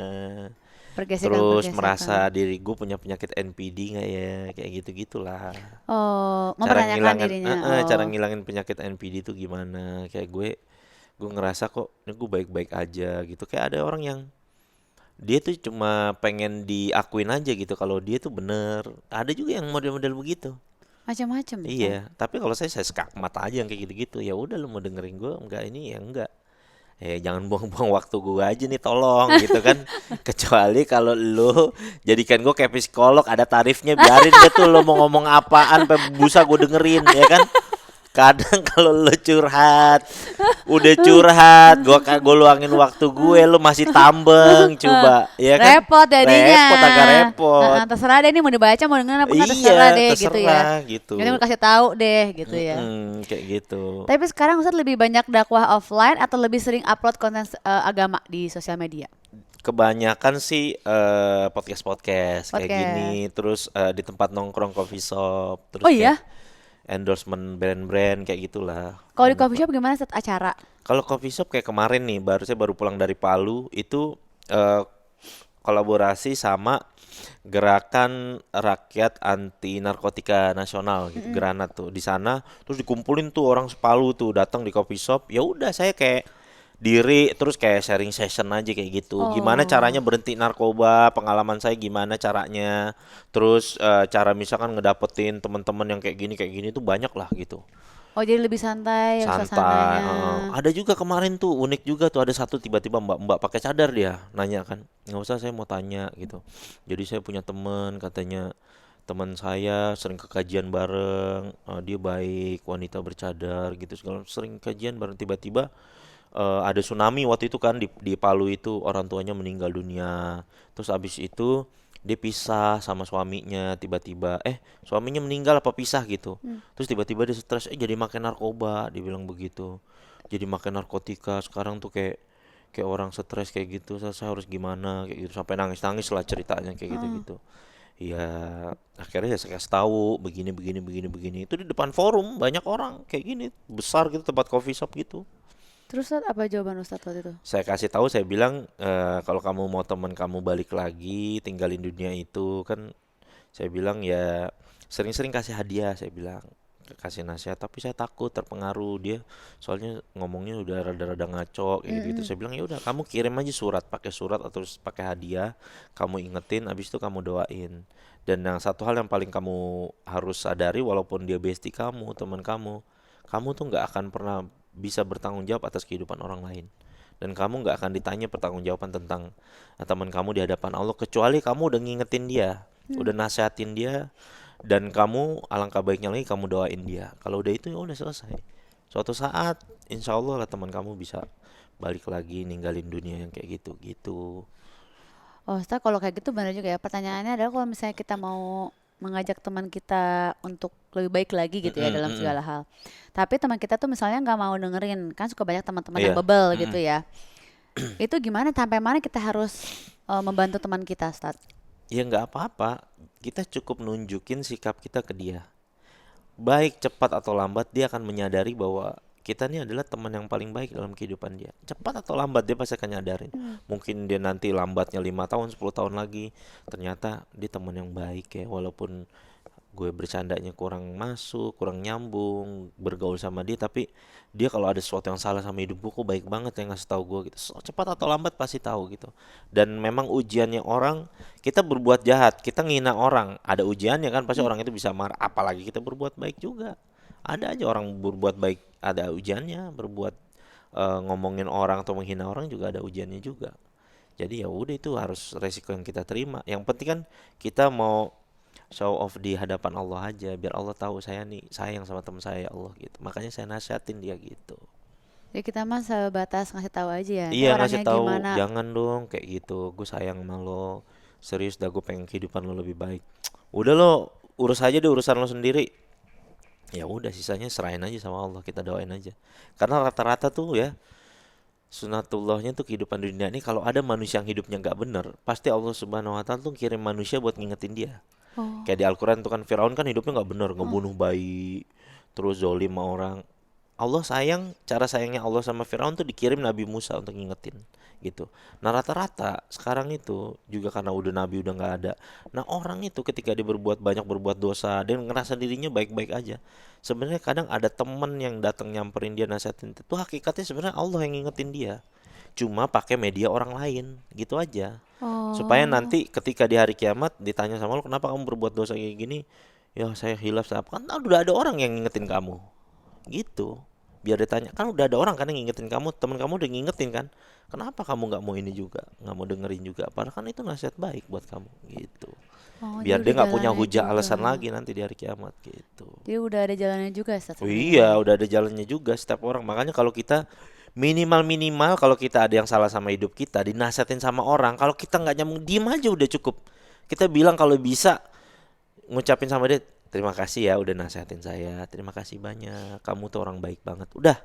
pergesekan Terus pergesekan. merasa diri gue punya penyakit NPD nggak ya, kayak gitu-gitulah. Oh, Cara mempertanyakan ngilangin, dirinya. cara Oh, ngilangin penyakit NPD itu gimana? Kayak gue ngerasa kok ini gue baik-baik aja gitu. Kayak ada orang yang dia tuh cuma pengen diakuin aja gitu kalau dia tuh bener. Ada juga yang model-model begitu. macam-macam. Iya, tapi kalau saya skakmat aja yang kayak gitu-gitu. Ya udah lu mau dengerin gue enggak, ini ya enggak. Jangan buang-buang waktu gue aja nih, tolong gitu kan. Kecuali kalau lu jadikan gue kayak psikolog, ada tarifnya, biarin deh tuh lu mau ngomong apaan sampai busa gue dengerin, ya kan. Kadang kalau lu curhat, udah curhat, gue luangin waktu gue, lu masih tambeng, coba, ya kan? Repot jadinya. Repot, agak repot. Terserah deh nih mau dibaca mau denger apa nggak, terserah deh gitu ya. terserah gitu. Jadi mau kasih tahu deh gitu ya. Kayak gitu. Tapi sekarang Ustadz lebih banyak dakwah offline atau lebih sering upload konten agama di sosial media? Kebanyakan sih podcast kayak Podcast. gini, terus di tempat nongkrong coffee shop, terus Oh iya? endorsement brand-brand kayak gitulah. Kalau di Banyak coffee lah. shop gimana set acara? Kalau coffee shop kayak kemarin nih, saya baru pulang dari Palu itu eh, kolaborasi sama Gerakan Rakyat Anti Narkotika Nasional gitu, Granat tuh di sana, terus dikumpulin tuh orang sepalu tuh datang di coffee shop. Ya udah saya kayak diri terus kayak sharing session aja kayak gitu. Gimana Oh. caranya berhenti narkoba, pengalaman saya gimana caranya. Terus cara misalkan ngedapetin teman-teman yang kayak gini tuh banyak lah gitu. Oh, jadi lebih santai ya Santai, suasananya. ada juga kemarin tuh unik juga tuh ada satu tiba-tiba mbak-mbak pakai cadar dia nanya kan nggak usah saya mau tanya gitu. Jadi saya punya teman katanya teman saya sering ke kajian bareng, dia baik wanita bercadar gitu segala sering kajian bareng tiba-tiba ada tsunami waktu itu kan di Palu itu orang tuanya meninggal dunia. Terus abis itu dia pisah sama suaminya tiba-tiba suaminya meninggal apa pisah gitu. Terus tiba-tiba dia stres jadi makan narkoba dia bilang begitu. Jadi makan narkotika sekarang tuh kayak kayak orang stres kayak gitu saya harus gimana kayak gitu sampai nangis-nangis lah ceritanya kayak gitu-gitu. Ya akhirnya ya saya kasih tahu begini begini begini begini itu di depan forum banyak orang kayak gini besar gitu tempat coffee shop gitu. Terus Ustadz, apa jawaban Ustadz waktu itu? Saya kasih tahu, saya bilang kalau kamu mau teman kamu balik lagi, tinggalin dunia itu kan, saya bilang ya sering-sering kasih hadiah, saya bilang kasih nasihat, tapi saya takut terpengaruh dia, soalnya ngomongnya udah rada-rada ngaco kayak gitu. Saya bilang ya udah kamu kirim aja surat, pakai surat atau pakai hadiah, kamu ingetin, abis itu kamu doain. Dan yang satu hal yang paling kamu harus sadari, walaupun dia bestie kamu, teman kamu tuh nggak akan pernah bisa bertanggung jawab atas kehidupan orang lain dan kamu nggak akan ditanya pertanggungjawaban tentang teman kamu di hadapan Allah kecuali kamu udah ngingetin dia, udah nasehatin dia dan kamu alangkah baiknya lagi kamu doain dia. Kalau udah itu ya udah selesai. Suatu saat insya Allah lah teman kamu bisa balik lagi ninggalin dunia yang kayak gitu gitu. Oh, Ustadz, kalau kayak gitu benar juga ya. Pertanyaannya adalah kalau misalnya kita mau mengajak teman kita untuk lebih baik lagi gitu ya Mm-mm, dalam mm-mm. segala hal. Tapi teman kita tuh misalnya nggak mau dengerin, kan suka banyak teman-teman yang Iya, bebel mm-mm. gitu ya. Itu gimana? Sampai mana kita harus membantu teman kita, Ustadz? Ya nggak apa-apa, kita cukup nunjukin sikap kita ke dia. Baik cepat atau lambat dia akan menyadari bahwa kita ini adalah teman yang paling baik dalam kehidupan dia. Cepat atau lambat dia pasti akan nyadarin. Mungkin dia nanti lambatnya 5 tahun, 10 tahun lagi, ternyata dia teman yang baik ya. Walaupun gue bercandanya kurang masuk, kurang nyambung, bergaul sama dia, tapi dia kalau ada sesuatu yang salah sama hidup gue, kok baik banget yang ngasih tahu gue gitu. Cepat atau lambat pasti tahu gitu. Dan memang ujiannya orang, kita berbuat jahat, kita ngina orang, ada ujiannya kan, pasti orang itu bisa marah. Apalagi kita berbuat baik juga. Ada aja orang berbuat baik, ada ujiannya, berbuat ngomongin orang atau menghina orang juga ada ujiannya juga. Jadi ya udah itu harus resiko yang kita terima. Yang penting kan kita mau show off di hadapan Allah aja biar Allah tahu saya nih sayang sama teman saya ya Allah gitu. Makanya saya nasihatin dia gitu. Ya kita mah sebatas ngasih tahu aja ya. Ini Iya ngasih orangnya tahu gimana? jangan dong kayak gitu. Gue sayang sama lo. Serius dah gue pengen kehidupan lo lebih baik. Udah lo urus aja deh urusan lo sendiri. Ya udah sisanya serahin aja sama Allah kita doain aja. Karena rata-rata tuh ya sunatullahnya tuh kehidupan di dunia ini kalau ada manusia yang hidupnya nggak bener pasti Allah Subhanahu Wa Taala tuh kirim manusia buat ngingetin dia. Oh, Kayak di Al-Quran tuh kan Firaun kan hidupnya nggak bener, ngebunuh bayi, terus zolim sama orang. Allah sayang, cara sayangnya Allah sama Firaun tuh dikirim Nabi Musa untuk ngingetin gitu. Nah rata-rata sekarang itu juga karena udah Nabi udah nggak ada. Nah orang itu ketika dia berbuat banyak berbuat dosa dan ngerasa dirinya baik-baik aja. Sebenarnya kadang ada temen yang datang nyamperin dia nasihatin itu hakikatnya sebenarnya Allah yang ngingetin dia. Cuma pakai media orang lain gitu aja supaya oh, nanti ketika di hari kiamat ditanya sama lo kenapa kamu berbuat dosa kayak gini ya saya hilaf saya apa kan udah ada orang yang ngingetin kamu gitu biar ditanya kan udah ada orang kan yang ngingetin kamu teman kamu udah ngingetin kan kenapa kamu nggak mau ini juga nggak mau dengerin juga padahal kan itu nasihat baik buat kamu gitu oh, jadi biar dia udah nggak punya jalannya hujah juga. alasan lagi nanti di hari kiamat gitu. Jadi udah ada jalannya juga Ustadz Oh sebenarnya iya, ya. udah ada jalannya juga setiap orang. Makanya kalau kita minimal kalau kita ada yang salah sama hidup kita, dinasihatin sama orang, kalau kita nggak nyambung, diem aja udah cukup. Kita bilang kalau bisa ngucapin sama dia, terima kasih ya udah nasihatin saya, terima kasih banyak, kamu tuh orang baik banget. Udah.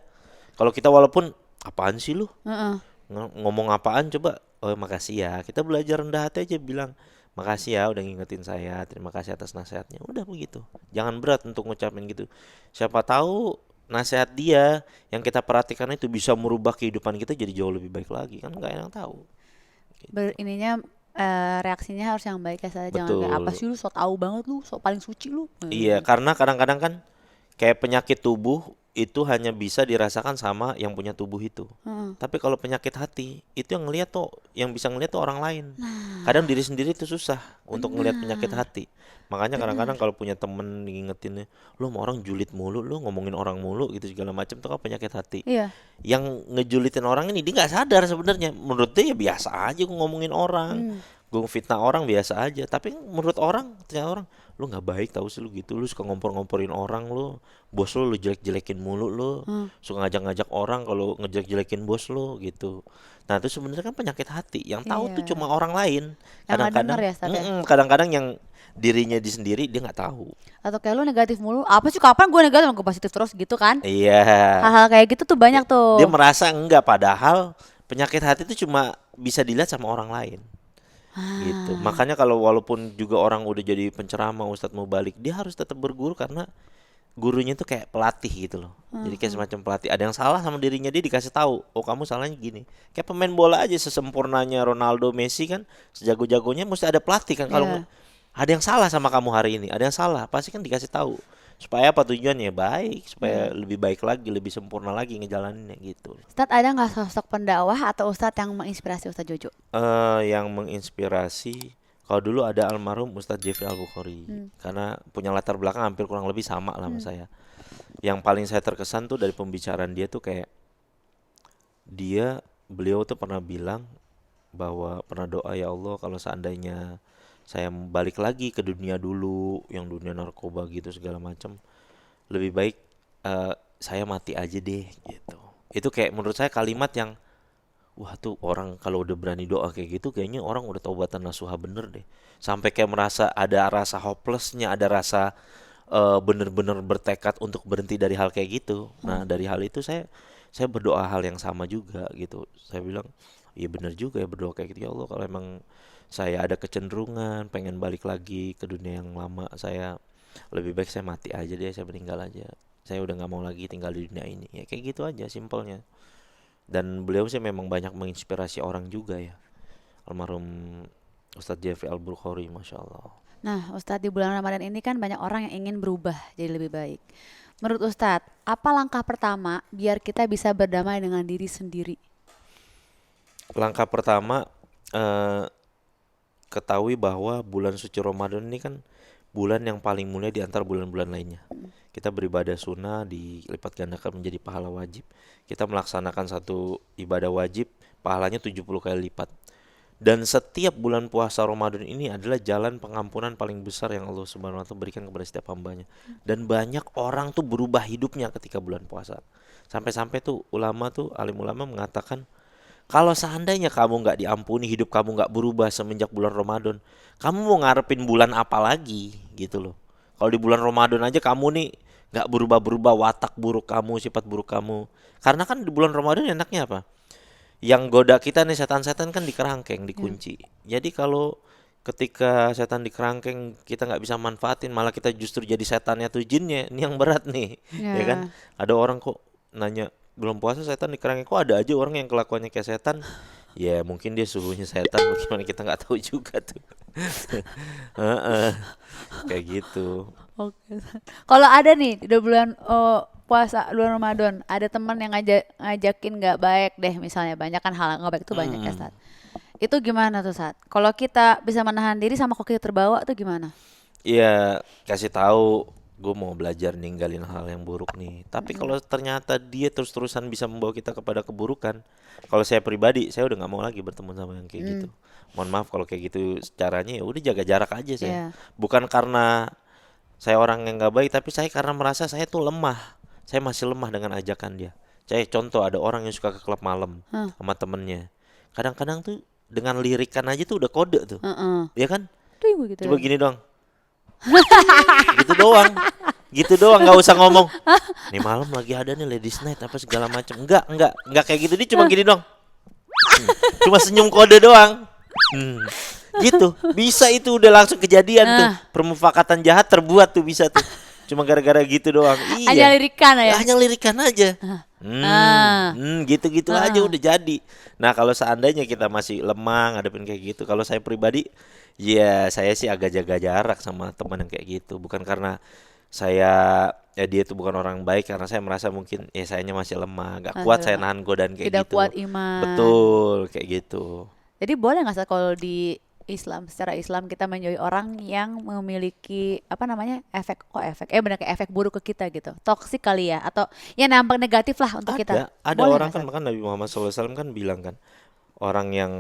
Kalau kita walaupun apaan sih lu? Heeh. Ngomong apaan coba? Oh makasih ya. Kita belajar rendah hati aja bilang makasih ya udah ngingetin saya, terima kasih atas nasihatnya. Udah begitu. Jangan berat untuk ngucapin gitu. Siapa tahu nasihat dia yang kita perhatikan itu bisa merubah kehidupan kita jadi jauh lebih baik lagi, kan nggak ada yang tahu. Ininya reaksinya harus yang baik ya, Ustaz. Jangan kayak apa Betul. sih lu, so tahu banget lu, so paling suci lu. Iya, karena kadang-kadang kan kayak penyakit tubuh itu hanya bisa dirasakan sama yang punya tubuh itu. Heeh. Tapi kalau penyakit hati itu yang ngelihat tuh, yang bisa ngelihat tuh orang lain. Kadang diri sendiri itu susah untuk ngelihat penyakit hati. Makanya kadang-kadang kalau punya temen ngingetinnya, lu sama orang julid mulu, lu ngomongin orang mulu gitu segala macam tuh kan penyakit hati. Iya. Yang ngejulitin orang ini dia nggak sadar sebenarnya. Menurut dia ya biasa aja gue ngomongin orang, gue fitnah orang biasa aja. Tapi menurut orang, ternyata orang, lu nggak baik tahu sih lu gitu, lu suka ngompor-ngomporin orang, lu bos lu jelek-jelekin mulu, lu suka ngajak-ngajak orang kalau ngejelek-jelekin bos lu gitu. Nah itu sebenarnya kan penyakit hati. Yang tahu tuh Iya. cuma orang lain. Yang nggak Kadang-kadang, denger ya, Ustaz, ya? kadang-kadang yang dirinya di sendiri dia nggak tahu. Atau kayak lu negatif mulu, apa sih, kapan gue negatif, gue positif terus gitu kan? Iya. Hal-hal kayak gitu tuh banyak tuh. Dia merasa enggak, padahal penyakit hati itu cuma bisa dilihat sama orang lain. Gitu. Makanya kalau walaupun juga orang udah jadi penceramah, ustadz mau balik, dia harus tetap berguru karena gurunya itu kayak pelatih gitu loh. Jadi kayak semacam pelatih. Ada yang salah sama dirinya, dia dikasih tahu, oh kamu salahnya gini. Kayak pemain bola aja, sesempurnanya Ronaldo, Messi kan, sejago-jagonya mesti ada pelatih kan. Kalau Iya. ada yang salah sama kamu hari ini, ada yang salah, pasti kan dikasih tahu. Supaya apa tujuannya? Baik, supaya lebih baik lagi, lebih sempurna lagi ngejalaninnya gitu. Ustadz, ada nggak sosok pendakwah atau ustadz yang menginspirasi Ustadz Jojo? Yang menginspirasi, kalau dulu ada almarhum Ustadz Jeffrey Al-Bukhari, karena punya latar belakang hampir kurang lebih sama lah sama saya. Yang paling saya terkesan tuh dari pembicaraan dia tuh kayak beliau tuh pernah bilang bahwa pernah doa, ya Allah kalau seandainya saya balik lagi ke dunia dulu, yang dunia narkoba gitu segala macam, lebih baik saya mati aja deh gitu. Itu kayak menurut saya kalimat yang wah tuh orang kalau udah berani doa kayak gitu kayaknya orang udah taubatan nasuha bener deh. Sampai kayak merasa ada rasa hopelessnya, ada rasa bener-bener bertekad untuk berhenti dari hal kayak gitu. Nah dari hal itu saya berdoa hal yang sama juga gitu. Saya bilang iya bener juga ya berdoa kayak gitu, ya Allah kalau emang saya ada kecenderungan pengen balik lagi ke dunia yang lama, saya lebih baik saya mati aja deh, saya meninggal aja. Saya udah nggak mau lagi tinggal di dunia ini. Ya kayak gitu aja simpelnya. Dan beliau sih memang banyak menginspirasi orang juga ya. Almarhum Ustadz Jeffrey Al-Bukhari, Masya Allah. Nah, Ustadz, di bulan Ramadan ini kan banyak orang yang ingin berubah jadi lebih baik. Menurut Ustadz, apa langkah pertama biar kita bisa berdamai dengan diri sendiri? Langkah pertama, ketahui bahwa bulan suci Ramadan ini kan bulan yang paling mulia di antara bulan-bulan lainnya. Kita beribadah sunnah dilipat gandakan menjadi pahala wajib. Kita melaksanakan satu ibadah wajib, pahalanya 70 kali lipat. Dan setiap bulan puasa Ramadan ini adalah jalan pengampunan paling besar yang Allah Subhanahu wa Ta'ala berikan kepada setiap hambanya. Dan banyak orang tuh berubah hidupnya ketika bulan puasa. Sampai-sampai tuh alim ulama mengatakan, kalau seandainya kamu nggak diampuni, hidup kamu nggak berubah semenjak bulan Ramadan, kamu mau ngarepin bulan apa lagi gitu loh. Kalau di bulan Ramadan aja kamu nih nggak berubah-berubah watak buruk kamu, sifat buruk kamu. Karena kan di bulan Ramadan enaknya apa? Yang goda kita nih setan-setan kan di kerangkeng, dikunci. Jadi kalau ketika setan di kerangkeng kita nggak bisa manfaatin, malah kita justru jadi setannya tuh jinnya, ini yang berat nih, ya kan? Ada orang kok nanya, belum puasa setan di kerangkeng, kok ada aja orang yang kelakuannya kayak setan. Ya mungkin dia suhunya setan, bagaimana kita nggak tahu juga tuh. Kayak gitu. Oke. Kalau ada nih udah bulan puasa bulan Ramadan, ada teman yang ngajakin nggak baik deh, misalnya banyak kan hal nggak baik itu banyak ya, Sat. Itu gimana tuh, Sat? Kalau kita bisa menahan diri sama kok kita terbawa tuh gimana? Iya, kasih tahu gue mau belajar ninggalin hal yang buruk nih. Tapi kalau ternyata dia terus-terusan bisa membawa kita kepada keburukan, kalau saya pribadi saya udah nggak mau lagi bertemu sama yang kayak gitu. Mohon maaf kalau kayak gitu caranya, ya udah jaga jarak aja saya. Iya. Bukan karena saya orang yang nggak baik, tapi saya karena merasa saya tuh lemah. Saya masih lemah dengan ajakan dia. Saya contoh, ada orang yang suka ke klub malam sama temennya. Kadang-kadang tuh dengan lirikan aja tuh udah kode tuh, ya kan? Tuh ibu gitu. Coba gini doang. Gitu doang nggak usah ngomong nih malam lagi ada nih ladies night apa segala macam, enggak kayak gitu, dia cuma gini doang. Cuma senyum kode doang. Gitu. Bisa itu udah langsung kejadian tuh. Ah. Permufakatan jahat terbuat tuh bisa tuh. Cuma gara-gara gitu doang. Hanya Iya. lirikan ya. Hanya lirikan aja. Ah. Gitu-gitu aja udah jadi. Nah, kalau seandainya kita masih lemah ngadepin kayak gitu, kalau saya pribadi, ya saya sih agak jaga jarak sama teman yang kayak gitu. Bukan karena saya ya dia itu bukan orang baik, karena saya merasa mungkin ya sayanya masih lemah, gak kuat saya nahan godaan kayak Tidak gitu. kuat iman. Betul, kayak gitu. Jadi boleh nggak Ustaz kalau di Islam, secara Islam kita menjauhi orang yang memiliki apa namanya benar kayak efek buruk ke kita gitu, toksik kali ya, atau ya nampak negatif lah untuk kita. Ada Boleh orang nggak, kan, Ustaz? bahkan Nabi Muhammad SAW kan bilang kan, orang yang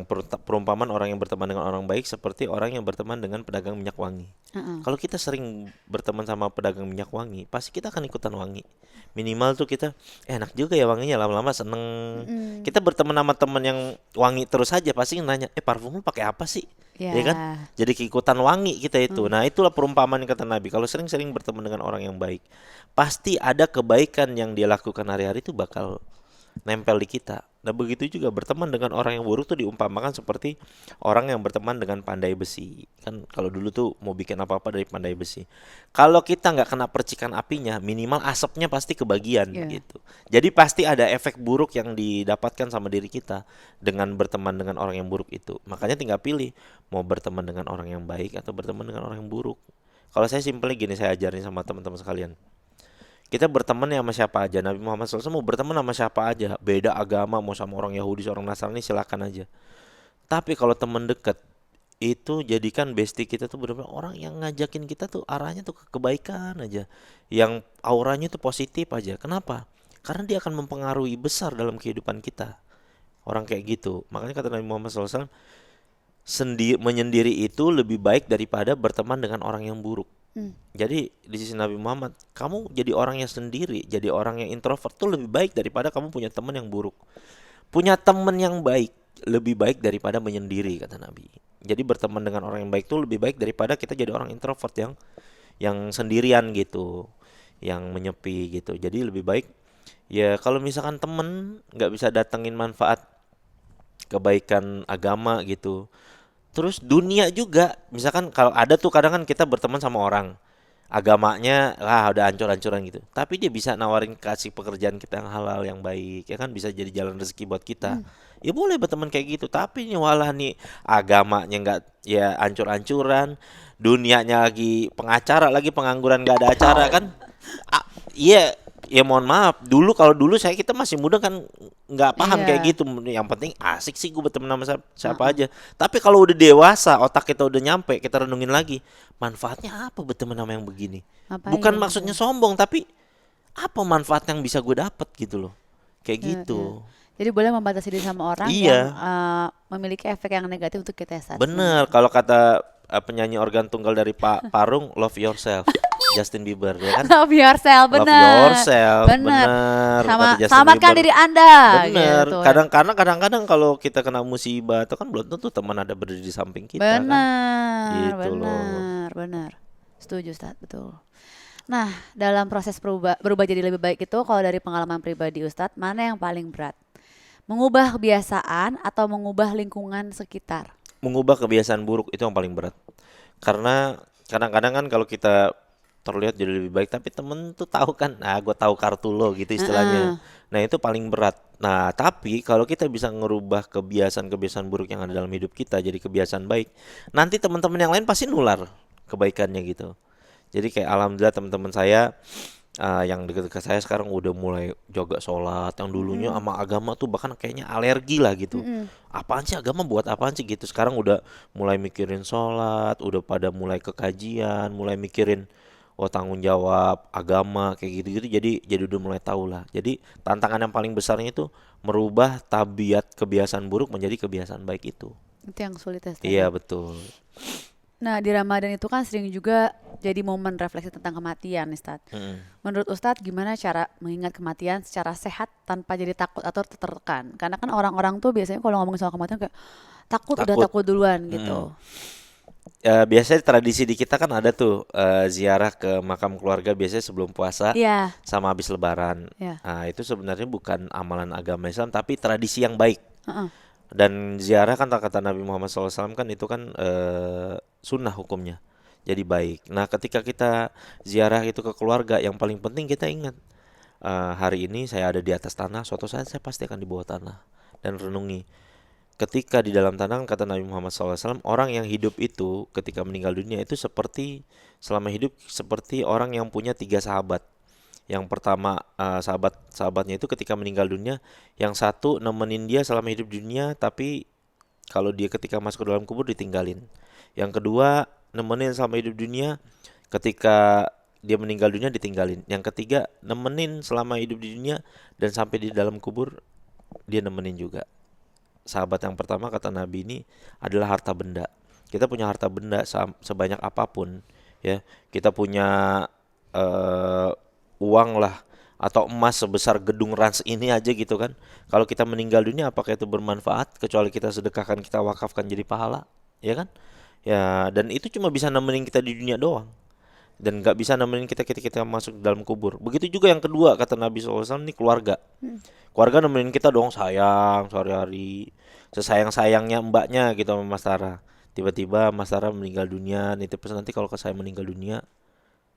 perumpamaan orang yang berteman dengan orang baik seperti orang yang berteman dengan pedagang minyak wangi. Heeh. Kalau kita sering berteman sama pedagang minyak wangi, pasti kita akan ikutan wangi. Minimal tuh kita enak juga ya wanginya, lama-lama seneng. Mm-mm. Kita berteman sama teman yang wangi terus aja pasti nanya, parfum lu pakai apa sih? Ya. Ya kan? Jadi keikutan wangi kita itu. Nah, itulah perumpamaan kata Nabi. Kalau sering-sering berteman dengan orang yang baik, pasti ada kebaikan yang dia lakukan hari-hari itu bakal nempel di kita. Nah, begitu juga berteman dengan orang yang buruk tuh diumpamakan seperti orang yang berteman dengan pandai besi. Kan kalau dulu tuh mau bikin apa-apa dari pandai besi. Kalau kita nggak kena percikan apinya, minimal asapnya pasti kebagian Iya. gitu. Jadi pasti ada efek buruk yang didapatkan sama diri kita dengan berteman dengan orang yang buruk itu. Makanya tinggal pilih mau berteman dengan orang yang baik atau berteman dengan orang yang buruk. Kalau saya simpelnya gini, saya ajarin sama teman-teman sekalian. Kita berteman ya sama siapa aja. Nabi Muhammad SAW mau berteman sama siapa aja. Beda agama, mau sama orang Yahudi, seorang Nasrani, silakan aja. Tapi kalau teman dekat, itu jadikan bestie kita tuh benar-benar orang yang ngajakin kita tuh arahnya tuh ke kebaikan aja. Yang auranya tuh positif aja. Kenapa? Karena dia akan mempengaruhi besar dalam kehidupan kita. Orang kayak gitu. Makanya kata Nabi Muhammad SAW, menyendiri itu lebih baik daripada berteman dengan orang yang buruk. Jadi di sisi Nabi Muhammad, kamu jadi orang yang sendiri, jadi orang yang introvert tuh lebih baik daripada kamu punya teman yang buruk. Punya teman yang baik lebih baik daripada menyendiri, kata Nabi. Jadi berteman dengan orang yang baik tuh lebih baik daripada kita jadi orang introvert yang sendirian gitu, yang menyepi gitu. Jadi lebih baik ya kalau misalkan temen nggak bisa datengin manfaat kebaikan agama gitu. Terus dunia juga, misalkan kalau ada tuh kadang kan kita berteman sama orang agamanya udah hancur-hancuran gitu, tapi dia bisa nawarin kasih pekerjaan kita yang halal yang baik, ya kan bisa jadi jalan rezeki buat kita. Ya boleh berteman kayak gitu, tapi nih walah nih agamanya nggak ya hancur-hancuran, dunianya lagi pengacara lagi pengangguran nggak ada acara kan. Iya, ya mohon maaf. Kalau dulu kita masih muda kan nggak paham Iya. kayak gitu. Yang penting asik sih gue berteman sama siapa aja. Tapi kalau udah dewasa, otak kita udah nyampe, kita renungin lagi, manfaatnya apa berteman sama yang begini? Ngapain Bukan gitu? maksudnya sombong, tapi apa manfaat yang bisa gue dapet gitu loh. Kayak Iya, gitu. Jadi boleh membatasi diri sama orang Iya. yang memiliki efek yang negatif untuk kita ya, Ustaz. Bener, kalau kata penyanyi organ tunggal dari Pak Parung, love yourself. Justin Bieber ya kan? Love yourself, Love benar. yourself, Benar. bener. Sama Kata Justin selamatkan Bieber. diri Anda. Bener. Gitu. Kadang-kadang kalau kita kena musibah itu kan belum tentu teman ada berdiri di samping kita kan. Benar, Gitu loh. benar. Setuju, Ustaz, betul. Nah, dalam proses berubah jadi lebih baik itu, kalau dari pengalaman pribadi Ustadz, mana yang paling berat? Mengubah kebiasaan atau mengubah lingkungan sekitar? Mengubah kebiasaan buruk itu yang paling berat. Karena kadang-kadang kan kalau kita terlihat jadi lebih baik, tapi temen tuh tahu kan, gue tahu kartu lo gitu istilahnya. Nah itu paling berat. Nah tapi kalau kita bisa ngerubah kebiasaan-kebiasaan buruk yang ada dalam hidup kita jadi kebiasaan baik, nanti teman-teman yang lain pasti nular kebaikannya gitu. Jadi kayak alhamdulillah teman-teman saya yang dekat-dekat saya sekarang udah mulai jaga sholat. Yang dulunya sama agama tuh bahkan kayaknya alergi lah gitu. Apaan sih agama, buat apaan sih gitu. Sekarang udah mulai mikirin sholat, udah pada mulai ke kajian, mulai mikirin tanggung jawab agama kayak gitu-gitu. Jadi udah mulai tahu lah. Jadi tantangan yang paling besarnya itu merubah tabiat kebiasaan buruk menjadi kebiasaan baik itu. Itu yang sulit ya, Ustadz. Iya betul. Nah, di Ramadan itu kan sering juga jadi momen refleksi tentang kematian, Ustadz. Menurut Ustadz, gimana cara mengingat kematian secara sehat tanpa jadi takut atau tertekan? Karena kan orang-orang tuh biasanya kalau ngomongin soal kematian kayak udah takut duluan gitu. Biasanya tradisi di kita kan ada tuh ziarah ke makam keluarga biasanya sebelum puasa Iya. sama habis lebaran. Iya. Nah itu sebenarnya bukan amalan agama Islam tapi tradisi yang baik. Dan ziarah kan kata Nabi Muhammad SAW kan itu kan sunnah hukumnya. Jadi baik. Nah, ketika kita ziarah itu ke keluarga, yang paling penting kita ingat hari ini saya ada di atas tanah, suatu saat saya pasti akan di bawah tanah. Dan renungi, ketika di dalam tanah kata Nabi Muhammad SAW, orang yang hidup itu ketika meninggal dunia itu seperti selama hidup seperti orang yang punya 3 sahabat. Yang pertama sahabatnya itu ketika meninggal dunia, yang satu nemenin dia selama hidup di dunia, tapi kalau dia ketika masuk ke dalam kubur ditinggalin. Yang kedua nemenin selama hidup dunia, ketika dia meninggal dunia ditinggalin. Yang ketiga nemenin selama hidup di dunia dan sampai di dalam kubur dia nemenin juga. Sahabat yang pertama kata Nabi ini adalah harta benda. Kita punya harta benda sebanyak apapun, ya. Kita punya uang lah atau emas sebesar gedung Rans ini aja gitu kan. Kalau kita meninggal dunia apakah itu bermanfaat kecuali kita sedekahkan, kita wakafkan jadi pahala, ya kan? Ya, dan itu cuma bisa nemenin kita di dunia doang. Dan nggak bisa nemenin kita ketika kita masuk dalam kubur. Begitu juga yang kedua kata Nabi SAW ini keluarga. Keluarga nemenin kita dong, sayang sehari-hari. Sesayang-sayangnya mbaknya gitu sama Mas Tara. Tiba-tiba Mas Tara meninggal dunia, nitip pesan nanti kalau saya meninggal dunia,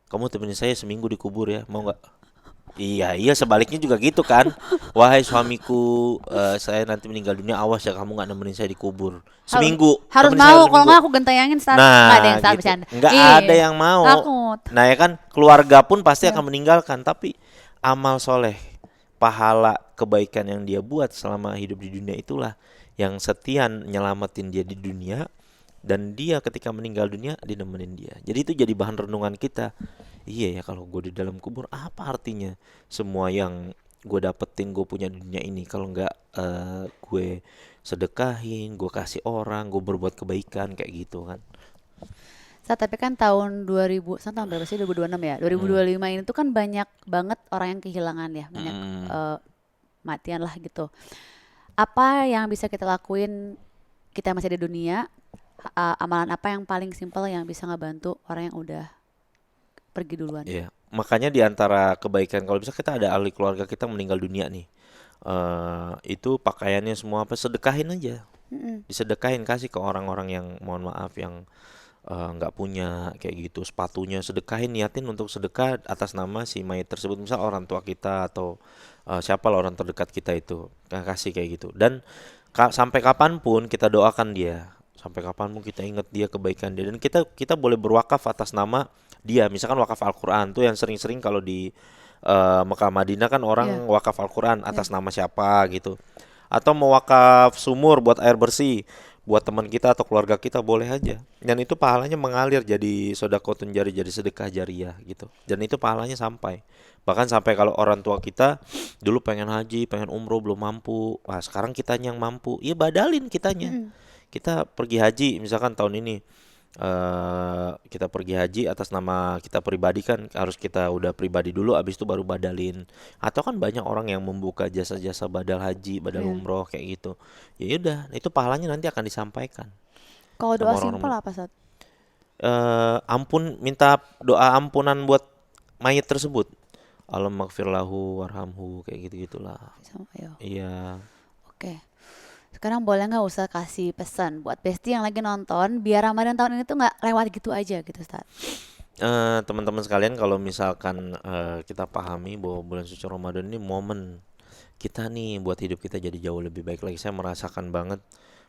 kamu temenin saya seminggu di kubur ya, mau nggak? Iya, sebaliknya juga gitu kan. Wahai suamiku, saya nanti meninggal dunia, awas ya kamu nggak nemenin saya di kubur seminggu. Harus Temenin saya mau, kalau seminggu. nggak aku gentayangin start. Nah, Nggak ada yang start gitu. bercanda. Nggak Iya, ada yang mau. takut. Nah ya kan, keluarga pun pasti Ya. akan meninggalkan, tapi amal soleh, pahala kebaikan yang dia buat selama hidup di dunia itulah yang setia nyelamatin dia di dunia, dan dia ketika meninggal dunia dinemenin dia. Jadi itu jadi bahan renungan kita. Iya ya, kalau gue di dalam kubur apa artinya semua yang gue dapetin, gue punya di dunia ini, kalau nggak gue sedekahin, gue kasih orang, gue berbuat kebaikan kayak gitu kan. Tapi kan tahun 2000, tahun berapa sih? 2026 ya? 2025 ini tuh kan banyak banget orang yang kehilangan ya, banyak matian lah gitu. Apa yang bisa kita lakuin, kita masih di dunia, amalan apa yang paling simpel yang bisa ngebantu orang yang udah pergi duluan? Iya, makanya di antara kebaikan kalau bisa kita ada ahli keluarga kita meninggal dunia nih, itu pakaiannya semua apa sedekahin aja, disedekahin, kasih ke orang-orang yang mohon maaf yang nggak punya kayak gitu. Sepatunya sedekahin, niatin untuk sedekah atas nama si mayit tersebut, misal orang tua kita atau siapa lah orang terdekat kita itu, kasih kayak gitu. Dan sampai kapanpun kita doakan dia, sampai kapanpun kita ingat dia, kebaikan dia, dan kita boleh berwakaf atas nama dia. Misalkan wakaf Al-Quran tuh yang sering-sering kalau di Mekah Madinah kan orang wakaf Al-Quran atas nama siapa gitu. Atau mau wakaf sumur buat air bersih buat teman kita atau keluarga kita, boleh aja. Dan itu pahalanya mengalir jadi sedekahun jari, jadi sedekah jariah gitu. Dan itu pahalanya sampai. Bahkan sampai kalau orang tua kita dulu pengen haji, pengen umroh belum mampu. Wah, sekarang kitanya yang mampu. Iya, badalin kitanya. Kita pergi haji misalkan tahun ini, kita pergi haji atas nama kita pribadi kan, harus kita udah pribadi dulu, abis itu baru badalin. Atau kan banyak orang yang membuka jasa-jasa badal haji, badal umroh kayak gitu. Ya udah, itu pahalanya nanti akan disampaikan. Kalau doa Sama orang-orang simpel apa, Sat? minta doa ampunan buat mayit tersebut. Allahumma gfir lahu warhamhu, kayak gitu-gitulah. Ayo. Iya. Oke. Sekarang boleh nggak usah kasih pesan buat Besti yang lagi nonton, biar Ramadan tahun ini tuh nggak lewat gitu aja gitu, Ustaz. Teman-teman sekalian, kalau misalkan kita pahami bahwa bulan suci Ramadan ini momen kita nih buat hidup kita jadi jauh lebih baik lagi. Saya merasakan banget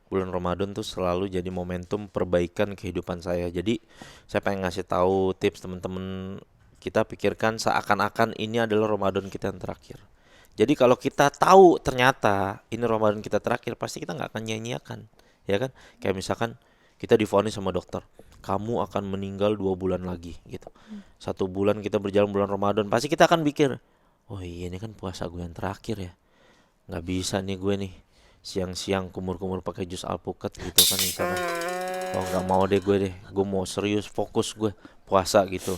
bulan Ramadan tuh selalu jadi momentum perbaikan kehidupan saya. Jadi saya pengen ngasih tahu tips teman-teman, kita pikirkan seakan-akan ini adalah Ramadan kita yang terakhir. Jadi kalau kita tahu ternyata ini Ramadan kita terakhir, pasti kita nggak akan nyanyiakan, ya kan? Kayak misalkan kita divonis sama dokter, kamu akan meninggal 2 bulan lagi gitu. 1 bulan kita berjalan bulan Ramadan, pasti kita akan pikir, oh iya ini kan puasa gue yang terakhir ya, nggak bisa nih gue nih siang-siang kumur-kumur pakai jus alpukat gitu kan misalkan. Oh nggak mau deh gue mau serius fokus gue puasa gitu.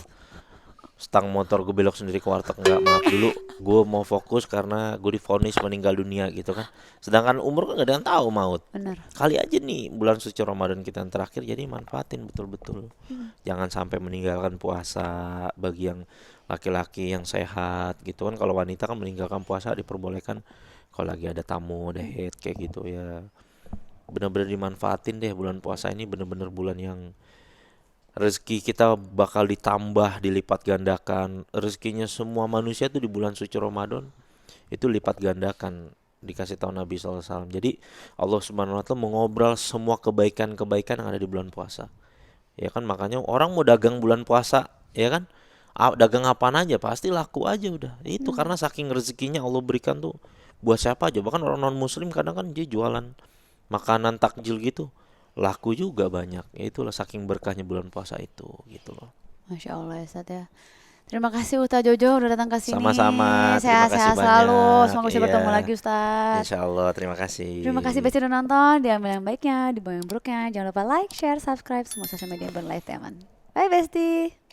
Stang motor gue belok sendiri ke warteg, enggak, maaf dulu, gue mau fokus karena gue divonis meninggal dunia gitu kan. Sedangkan umur kan gak ada yang tahu maut. Bener. Kali aja nih bulan suci Ramadan kita yang terakhir, jadi manfaatin betul-betul. Jangan sampai meninggalkan puasa. Bagi yang laki-laki yang sehat gitu kan, kalau wanita kan meninggalkan puasa diperbolehkan kalau lagi ada tamu, ada head kayak gitu ya. benar-benar dimanfaatin deh bulan puasa ini, benar-benar bulan yang rezeki kita bakal ditambah, dilipat gandakan. Rezekinya semua manusia tuh di bulan suci Ramadan itu lipat gandakan, dikasih tahu Nabi SAW. Jadi Allah Subhanahu Wa Taala mengobrol semua kebaikan-kebaikan yang ada di bulan puasa. Ya kan, makanya orang mau dagang bulan puasa, ya kan, dagang apaan aja pasti laku aja udah. Itu karena saking rezekinya Allah berikan tuh buat siapa aja. Bahkan orang non muslim kadang kan dia jualan makanan takjil gitu, laku juga banyak. Ya itulah saking berkahnya bulan puasa itu gitu loh. Masya Allah ya Ustadz ya. Terima kasih Ustadz Jojo udah datang ke sini. Sama-sama, terima kasih Sehat-sehat selalu. banyak. Semoga bisa Iya. bertemu lagi Ustadz. Insya Allah, terima kasih. Terima kasih Besti udah nonton. Diambil yang baiknya, dibuang yang buruknya. Jangan lupa like, share, subscribe semua sosial media Bun Live Teman. Bye Besti.